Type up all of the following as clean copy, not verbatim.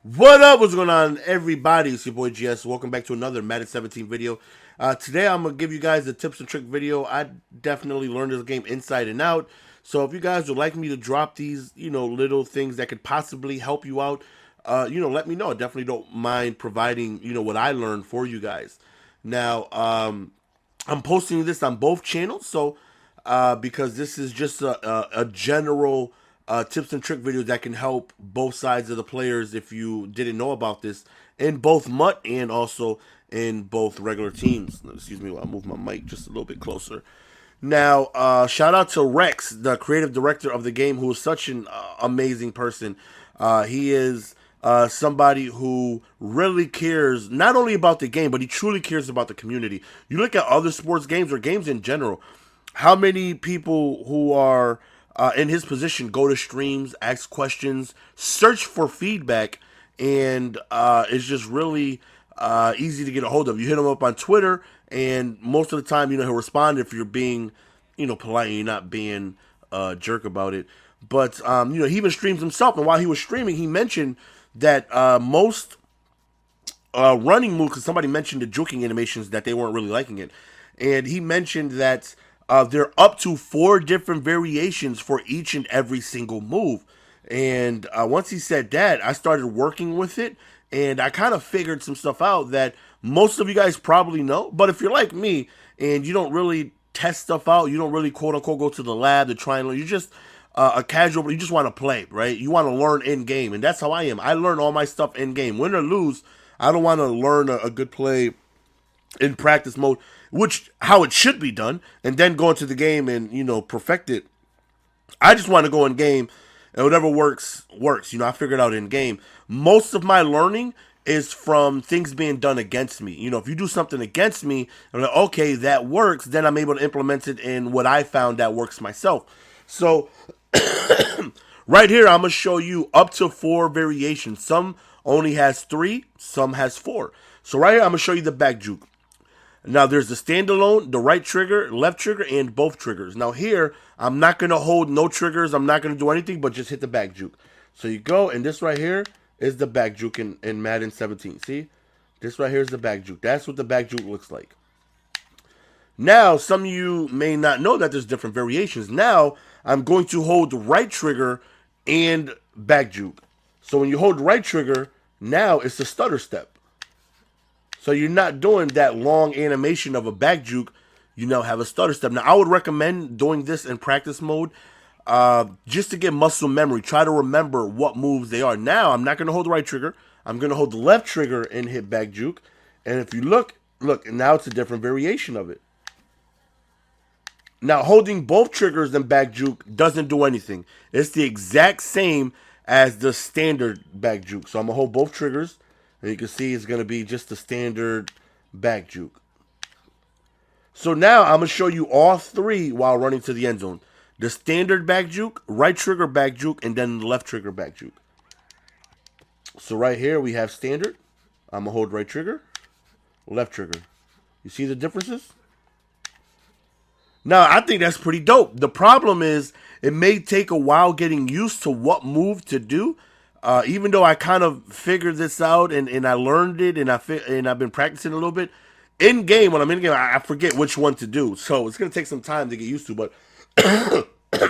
What up? What's going on, everybody? It's your boy GS. Welcome back to another Madden 17 video. Today, I'm gonna give you guys a tips and trick video. I definitely learned this game inside and out. So, if you guys would like me to drop these, little things that could possibly help you out, let me know. I definitely don't mind providing, what I learned for you guys. Now, I'm posting this on both channels, so because this is just a general tips and trick video that can help both sides of the players if you didn't know about this in both M.U.T and also in both regular teams. Excuse me while I move my mic just a little bit closer. Now, shout out to Rex, the creative director of the game, who is such an amazing person. He is somebody who really cares not only about the game, but he truly cares about the community. You look at other sports games or games in general, how many people who are in his position go to streams, ask questions, search for feedback, and it's just really easy to get a hold of. You hit him up on Twitter, and most of the time, he'll respond if you're being, polite and you're not being a jerk about it. But, he even streams himself, and while he was streaming, he mentioned that most running moves, because somebody mentioned the juking animations, that they weren't really liking it. And he mentioned that they're up to 4 different variations for each and every single move. And once he said that, I started working with it, and I kind of figured some stuff out that most of you guys probably know. But if you're like me and you don't really test stuff out, you don't really quote unquote go to the lab to try and learn, you're just a casual, you just want to play, right? You want to learn in game, and that's how I am. I learn all my stuff in game. Win or lose, I don't want to learn a good play in practice mode, which how it should be done, and then go into the game and perfect it. I just want to go in game, and whatever works works. I figured out in game. Most of my learning is from things being done against me. If you do something against me, I'm like, okay, that works. Then I'm able to implement it in what I found that works myself. So right here, I'm gonna show you up to 4 variations. Some only has 3, some has 4. So right here, I'm gonna show you the back juke. Now there's the standalone, the right trigger, left trigger, and both triggers. Now here, I'm not going to hold no triggers. I'm not going to do anything but just hit the back juke. So you go, and this right here is the back juke in Madden 17. See? This right here is the back juke. That's what the back juke looks like. Now, some of you may not know that there's different variations. Now, I'm going to hold the right trigger and back juke. So when you hold the right trigger, now it's the stutter step. So you're not doing that long animation of a back juke. You now have a stutter step. Now, I would recommend doing this in practice mode just to get muscle memory. Try to remember what moves they are. Now, I'm not going to hold the right trigger. I'm going to hold the left trigger and hit back juke. And if you look, now it's a different variation of it. Now, holding both triggers and back juke doesn't do anything. It's the exact same as the standard back juke. So I'm going to hold both triggers. And you can see it's going to be just the standard back juke. So now I'm going to show you all 3 while running to the end zone. The standard back juke, right trigger back juke, and then the left trigger back juke. So right here we have standard. I'm going to hold right trigger, left trigger. You see the differences? Now, I think that's pretty dope. The problem is it may take a while getting used to what move to do. Even though I kind of figured this out and I learned it and I've been practicing a little bit, in game, when I'm in game, I forget which one to do. So it's going to take some time to get used to. But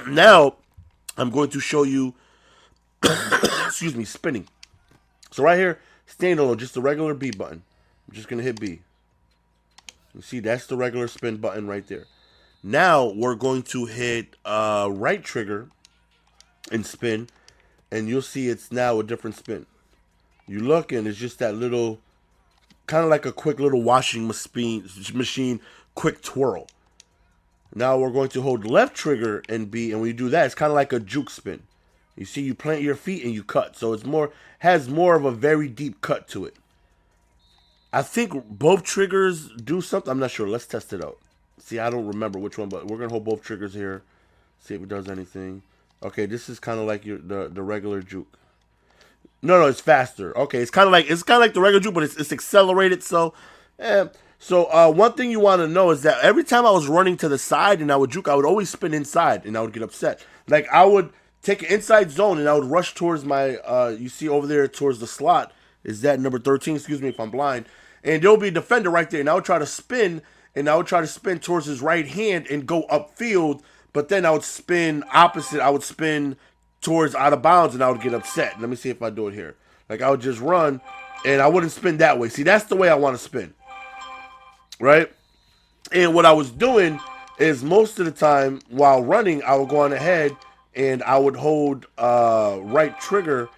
now I'm going to show you, excuse me, spinning. So right here, standalone, just the regular B button. I'm just going to hit B. You see, that's the regular spin button right there. Now we're going to hit right trigger and spin. And you'll see it's now a different spin. You look, and it's just that little, kind of like a quick little washing machine, quick twirl. Now we're going to hold left trigger and B, and when you do that, it's kind of like a juke spin. You see, you plant your feet and you cut. So it's has more of a very deep cut to it. I think both triggers do something. I'm not sure. Let's test it out. See, I don't remember which one, but we're going to hold both triggers here. See if it does anything. Okay, this is kind of like the regular juke. No, it's faster. Okay, it's kind of like the regular juke, but it's accelerated. So, one thing you want to know is that every time I was running to the side and I would juke, I would always spin inside and I would get upset. Like I would take an inside zone, and I would rush towards my, you see over there towards the slot, is that number 13, excuse me if I'm blind, and there'll be a defender right there, and I would try to spin, towards his right hand and go upfield, but then I would spin opposite, I would spin towards out of bounds, and I would get upset. Let me see if I do it here. Like, I would just run, and I wouldn't spin that way. See, that's the way I want to spin, right? And what I was doing is most of the time while running, I would go on ahead and I would hold right trigger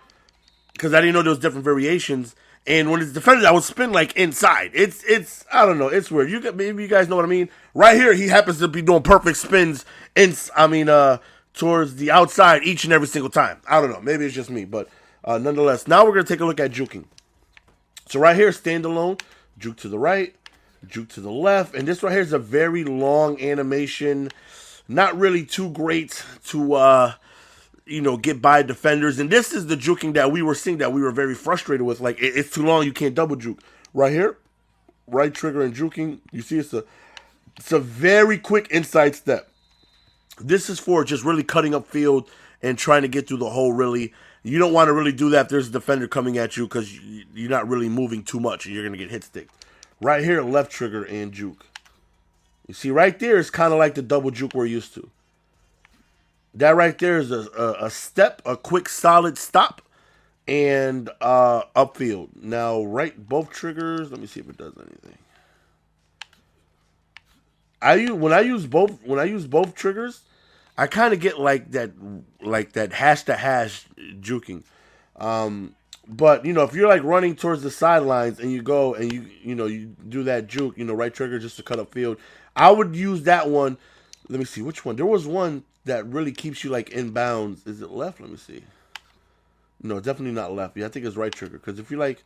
because I didn't know there was different variations. And when it's defended, I would spin like inside. It's I don't know, it's weird. Maybe you guys know what I mean. Right here, he happens to be doing perfect spins towards the outside each and every single time. I don't know, maybe it's just me, but nonetheless, now we're gonna take a look at juking. So right here, standalone, juke to the right, juke to the left, and this right here is a very long animation, not really too great to get by defenders. And this is the juking that we were seeing that we were very frustrated with. Like, it's too long, you can't double juke. Right here, right trigger and juking, you see it's a very quick inside step. This is for just really cutting up field and trying to get through the hole. Really, you don't want to really do that if there's a defender coming at you because you're not really moving too much and you're going to get hit stick. Right here, left trigger and juke. You see, right there is kind of like the double juke we're used to. That right there is a step, a quick solid stop, and upfield. Now, both triggers. Let me see if it does anything. When I use both triggers, I kind of get like that hash to hash juking. But if you're like running towards the sidelines and you go and you do that juke, right trigger just to cut up field, I would use that one. Let me see which one. There was one that really keeps you like in bounds. Is it left? Let me see. No, definitely not left. Yeah, I think it's right trigger. Because if you're like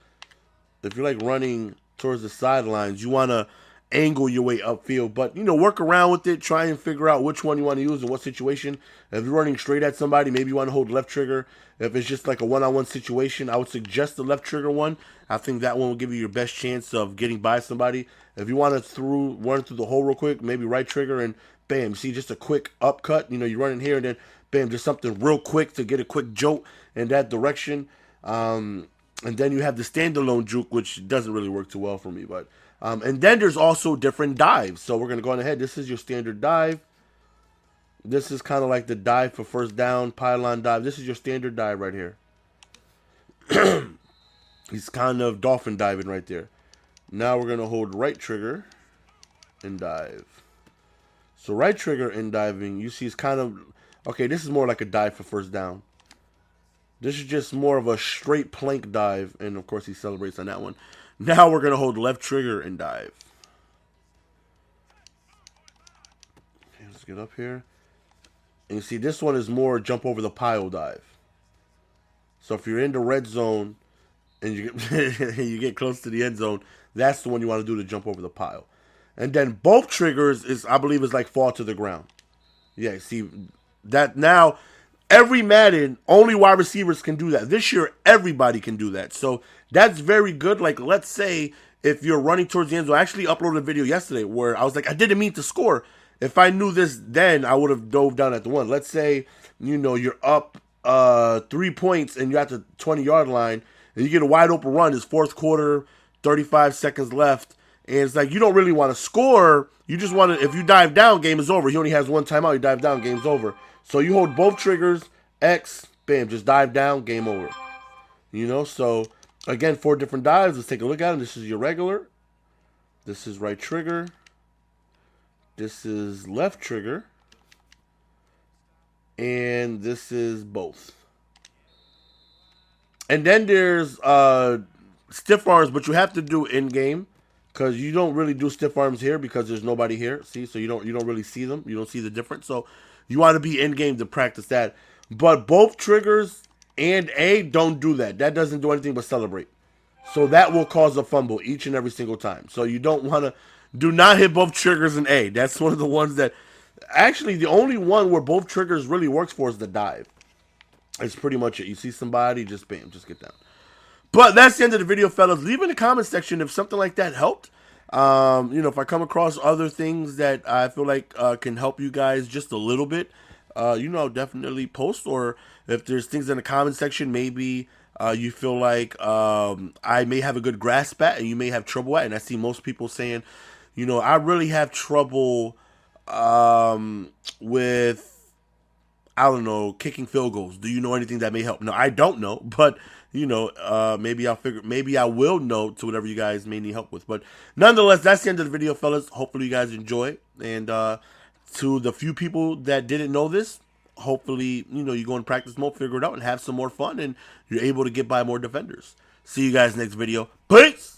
running towards the sidelines, you want to angle your way upfield. But work around with it. Try and figure out which one you want to use in what situation. If you're running straight at somebody, maybe you want to hold left trigger. If it's just like a one-on-one situation, I would suggest the left trigger one. I think that one will give you your best chance of getting by somebody. If you want to run through the hole real quick, maybe right trigger and bam, see just a quick upcut. You run in here and then bam, just something real quick to get a quick jolt in that direction. And then you have the standalone juke, which doesn't really work too well for me. But and then there's also different dives. So we're going to go on ahead. This is your standard dive. This is kind of like the dive for first down, pylon dive. This is your standard dive right here. He's kind of dolphin diving right there. Now we're going to hold right trigger and dive. So right trigger and diving, you see it's kind of, okay, this is more like a dive for first down. This is just more of a straight plank dive. And of course he celebrates on that one. Now we're going to hold left trigger and dive. Okay, let's get up here. And you see this one is more jump over the pile dive. So if you're in the red zone and you get close to the end zone, that's the one you want to do to jump over the pile. And then both triggers I believe is like fall to the ground. Yeah, see that now every Madden, only wide receivers can do that. This year, everybody can do that. So that's very good. Like, let's say if you're running towards the end zone, I actually uploaded a video yesterday where I was like, I didn't mean to score. If I knew this then, I would have dove down at the one. Let's say, you're up 3 points and you're at the 20-yard line and you get a wide open run. It's fourth quarter, 35 seconds left. And it's like, you don't really want to score. You just want to, if you dive down, game is over. He only has one timeout. You dive down, game's over. So you hold both triggers, X, bam, just dive down, game over. So again, 4 different dives. Let's take a look at them. This is your regular. This is right trigger. This is left trigger. And this is both. And then there's stiff arms, but you have to do in-game. Because you don't really do stiff arms here because there's nobody here. See, so you don't really see them. You don't see the difference. So you want to be in game to practice that. But both triggers and A don't do that. That doesn't do anything but celebrate. So that will cause a fumble each and every single time. So you do not hit both triggers and A. That's one of the ones that actually the only one where both triggers really works for is the dive. It's pretty much it. You see somebody, just bam, just get down. But that's the end of the video, fellas. Leave in the comment section if something like that helped. If I come across other things that I feel like can help you guys just a little bit, definitely post. Or if there's things in the comment section, maybe you feel like I may have a good grasp at and you may have trouble at. And I see most people saying, I really have trouble with, I don't know, kicking field goals. Do you know anything that may help? No, I don't know, but maybe I will know to whatever you guys may need help with. But nonetheless, that's the end of the video, fellas. Hopefully you guys enjoy. And to the few people that didn't know this, hopefully, you go in practice mode, figure it out, and have some more fun, and you're able to get by more defenders. See you guys next video. Peace!